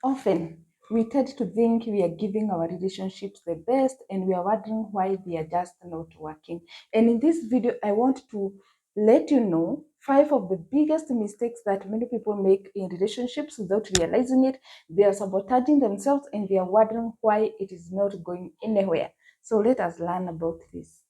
Often, we tend to think we are giving our relationships the best and we are wondering why they are just not working. And in this video, I want to let you know 5 of the biggest mistakes that many people make in relationships without realizing it. They are sabotaging themselves and they are wondering why it is not going anywhere. So let us learn about this.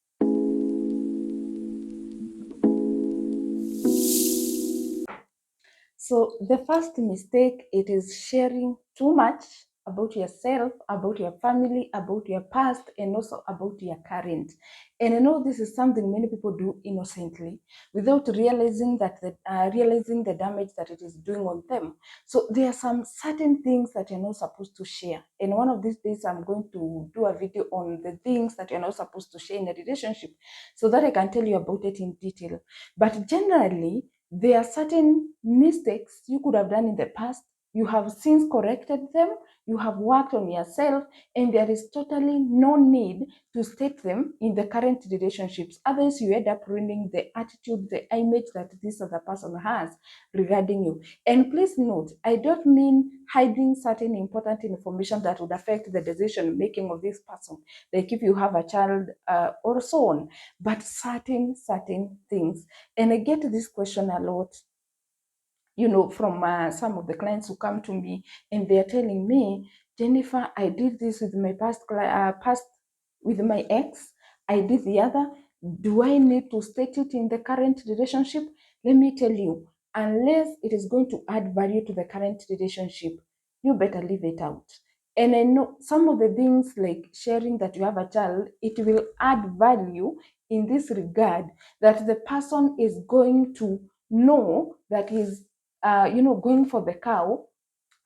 So the first mistake, it is sharing too much about yourself, about your family, about your past, and also about your current. And I know this is something many people do innocently without realizing that realizing the damage that it is doing on them. So there are some certain things that you're not supposed to share. And one of these days, I'm going to do a video on the things that you're not supposed to share in a relationship so that I can tell you about it in detail. But generally, there are certain mistakes you could have done in the past. You have since corrected them, you have worked on yourself, and there is totally no need to state them in the current relationships. Otherwise, you end up ruining the attitude, the image that this other person has regarding you. And please note, I don't mean hiding certain important information that would affect the decision making of this person, like if you have a child or so on, but certain things. And I get this question a lot, from some of the clients who come to me and they're telling me, Jennifer, I did this with my past with my ex, I did the other. Do I need to state it in the current relationship? Let me tell you, unless it is going to add value to the current relationship, you better leave it out. And I know some of the things like sharing that you have a child, it will add value in this regard, that the person is going to know that he's going for the cow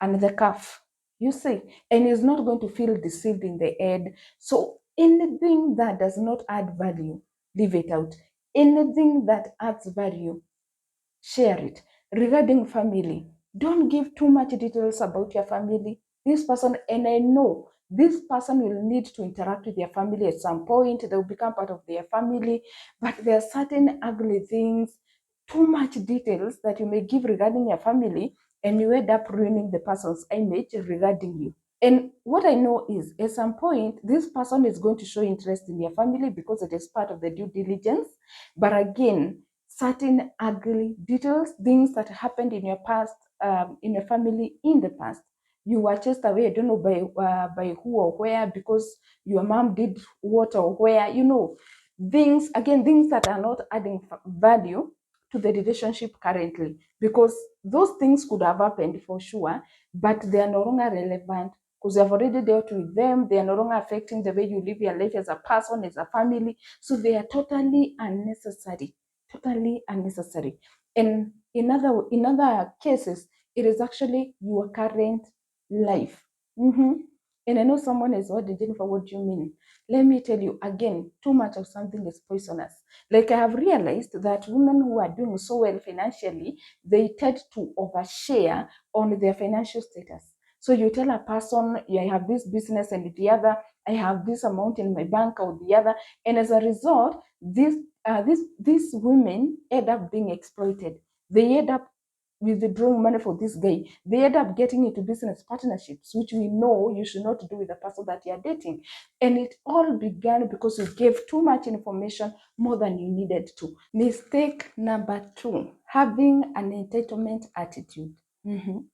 and the calf, you see, and is not going to feel deceived in the head. So anything that does not add value, leave it out. Anything that adds value, share it. Regarding family, don't give too much details about your family. This person, and I know this person will need to interact with their family at some point. They will become part of their family, but there are certain ugly things, too much details that you may give regarding your family, and you end up ruining the person's image regarding you. And what I know is at some point, this person is going to show interest in your family because it is part of the due diligence. But again, certain ugly details, things that happened in your past, in your family in the past, you were chased away, I don't know by who or where, because your mom did what or where, things that are not adding value to the relationship currently, because those things could have happened for sure, but they are no longer relevant because you have already dealt with them. They are no longer affecting the way you live your life as a person, as a family. So they are totally unnecessary. Totally unnecessary. And in other cases, it is actually your current life. And I know someone is, what, Jennifer, what do you mean? Let me tell you again, too much of something is poisonous. Like, I have realized that women who are doing so well financially, they tend to overshare on their financial status. So you tell a person, I have this business, and the other, I have this amount in my bank, or the other. And as a result, these women end up being exploited. They end up withdrawing money for this guy. They end up getting into business partnerships, which we know you should not do with the person that you're dating. And it all began because you gave too much information, more than you needed to. Mistake number 2, having an entitlement attitude. And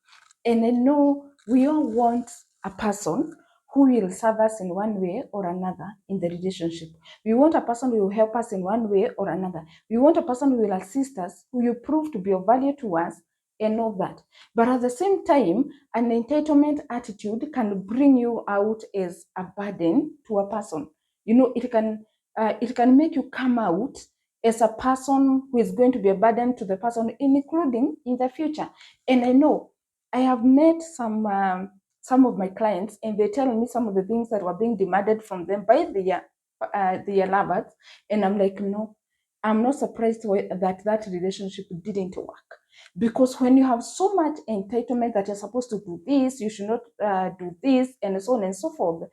I know we all want a person who will serve us in one way or another in the relationship. We want a person who will help us in one way or another. We want a person who will assist us, who will prove to be of value to us, and all that. But at the same time, an entitlement attitude can bring you out as a burden to a person. It can make you come out as a person who is going to be a burden to the person, including in the future. And I know I have met some of my clients, and they tell me some of the things that were being demanded from them by their lovers, and I'm like, no, I'm not surprised that relationship didn't work, because when you have so much entitlement that you're supposed to do this, you should not do this, and so on and so forth,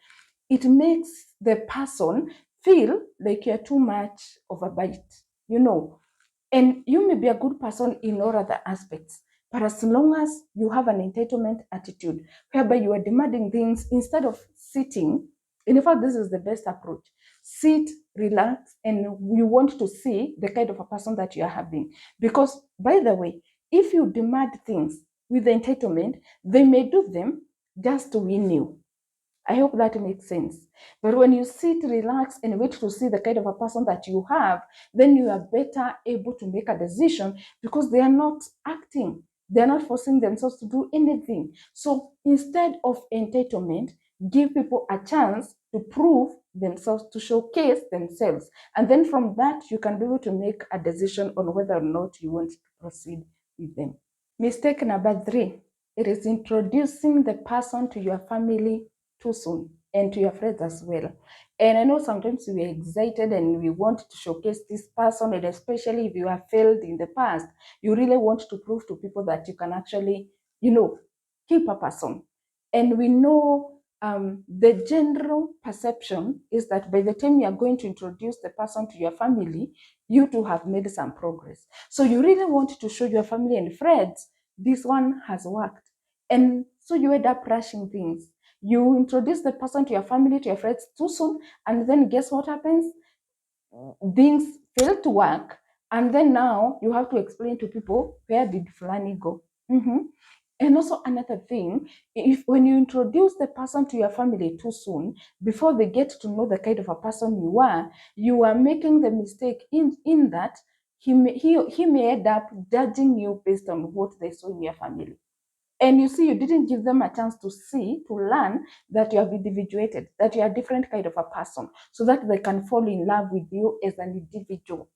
it makes the person feel like you're too much of a bite, and you may be a good person in all other aspects, But as long as you have an entitlement attitude, whereby you are demanding things instead of sitting, in fact, this is the best approach. Sit, relax, and you want to see the kind of a person that you are having. Because, by the way, if you demand things with entitlement, they may do them just to win you. I hope that makes sense. But when you sit, relax, and wait to see the kind of a person that you have, then you are better able to make a decision because they are not acting. They are not forcing themselves to do anything. So instead of entitlement, give people a chance to prove themselves, to showcase themselves. And then from that, you can be able to make a decision on whether or not you want to proceed with them. Mistake number 3, it is introducing the person to your family too soon and to your friends as well. And I know sometimes we are excited and we want to showcase this person, and especially if you have failed in the past, you really want to prove to people that you can actually, keep a person. And we know the general perception is that by the time you are going to introduce the person to your family, you too have made some progress. So you really want to show your family and friends this one has worked. And so you end up rushing things. You introduce the person to your family, to your friends too soon, and then guess what happens? Things fail to work, and then now you have to explain to people, where did Fulani go? And also another thing, if when you introduce the person to your family too soon, before they get to know the kind of a person you are making the mistake in that he may end up judging you based on what they saw in your family. And you see, you didn't give them a chance to see, to learn that you have individuated, that you are a different kind of a person, so that they can fall in love with you as an individual.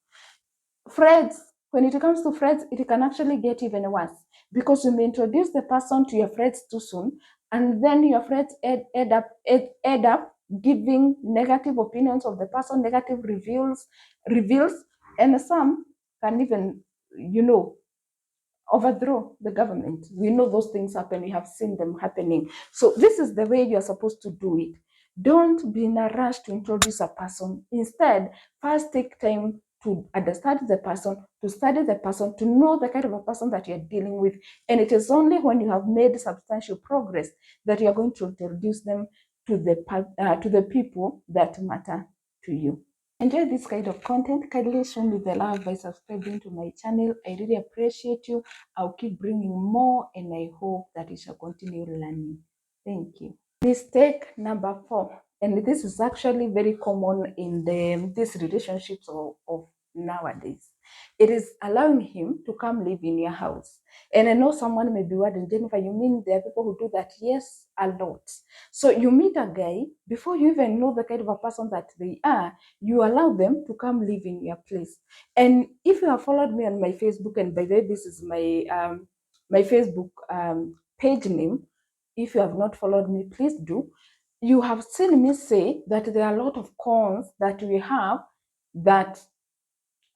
Friends, when it comes to friends, it can actually get even worse because you may introduce the person to your friends too soon, and then your friends end up giving negative opinions of the person, negative reveals, and some can even, overthrow the government. We know those things happen. We have seen them happening. So this is the way you're supposed to do it. Don't be in a rush to introduce a person. Instead, first take time to understand the person, to study the person, to know the kind of a person that you're dealing with. And it is only when you have made substantial progress that you're going to introduce them to the people that matter to you. Enjoy this kind of content, kindly show me the love by subscribing to my channel. I really appreciate you. I'll keep bringing more, and I hope that you shall continue learning. Thank you. Mistake number 4, and this is actually very common in these relationships of nowadays. It is allowing him to come live in your house. And I know someone may be wondering, Jennifer, you mean there are people who do that? Yes, a lot. So you meet a guy, before you even know the kind of a person that they are, you allow them to come live in your place. And if you have followed me on my Facebook, and by the way, this is my Facebook page name. If you have not followed me, please do. You have seen me say that there are a lot of cons that we have that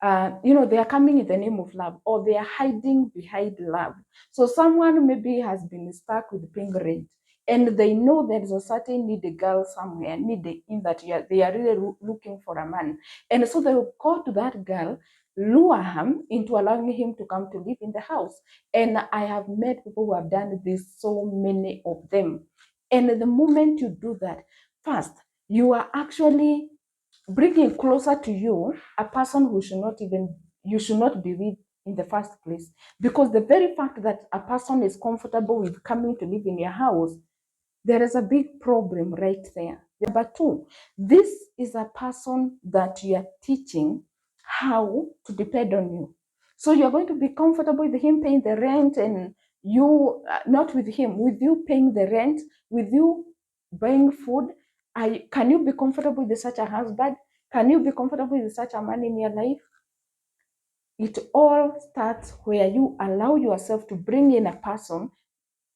they are coming in the name of love, or they are hiding behind love. So someone maybe has been stuck with paying rent, and they know there is a certain needy girl somewhere, needy in that they are really looking for a man. And so they will go to that girl, lure him into allowing him to come to live in the house. And I have met people who have done this, so many of them. And the moment you do that, first, you are actually bringing closer to you a person who you should not be with in the first place. Because the very fact that a person is comfortable with coming to live in your house, there is a big problem right there. Number 2, this is a person that you are teaching how to depend on you. So you're going to be comfortable with him paying the rent, and you, not with him, with you paying the rent, with you buying food. Can you be comfortable with such a husband? Can you be comfortable with such a man in your life? It all starts where you allow yourself to bring in a person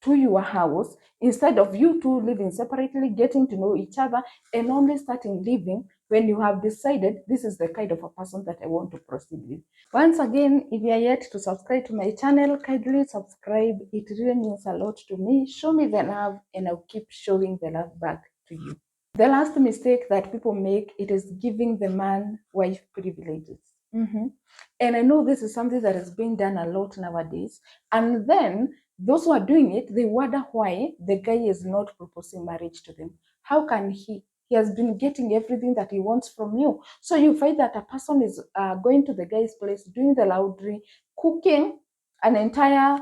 to your house, instead of you two living separately, getting to know each other, and only starting living when you have decided this is the kind of a person that I want to proceed with. Once again, if you are yet to subscribe to my channel, kindly subscribe. It really means a lot to me. Show me the love, and I'll keep showing the love back to you. The last mistake that people make, it is giving the man wife privileges. And I know this is something that is being done a lot nowadays. And then those who are doing it, they wonder why the guy is not proposing marriage to them. How can he? He has been getting everything that he wants from you. So you find that a person is going to the guy's place, doing the laundry, cooking an entire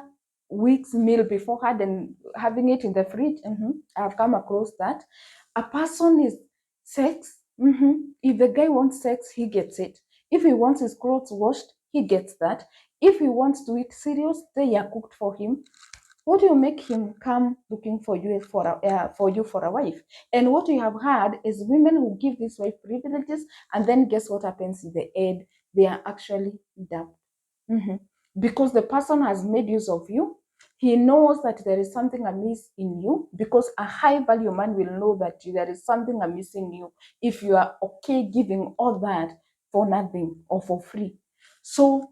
week's meal beforehand and having it in the fridge. I've come across that. A person is sex. If the guy wants sex, he gets it. If he wants his clothes washed, he gets that. If he wants to eat cereals, they are cooked for him. What do you make him come looking for you for a wife? And what we have had is women who give this wife privileges, and then guess what happens in the end? They are actually dumped. Because the person has made use of you. He knows that there is something amiss in you, because a high value man will know that there is something amiss in you if you are okay giving all that for nothing or for free. So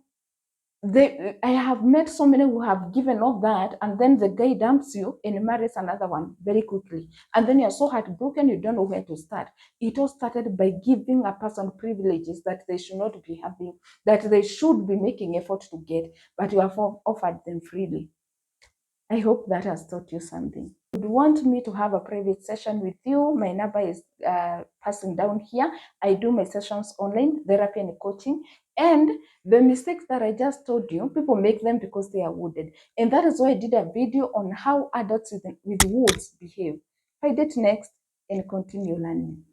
I have met so many who have given all that, and then the guy dumps you and marries another one very quickly. And then you're so heartbroken, you don't know where to start. It all started by giving a person privileges that they should not be having, that they should be making effort to get, but you have offered them freely. I hope that has taught you something. If you want me to have a private session with you, my number is passing down here. I do my sessions online, therapy and coaching. And the mistakes that I just told you, people make them because they are wounded. And that is why I did a video on how adults with wounds behave. Find it next and continue learning.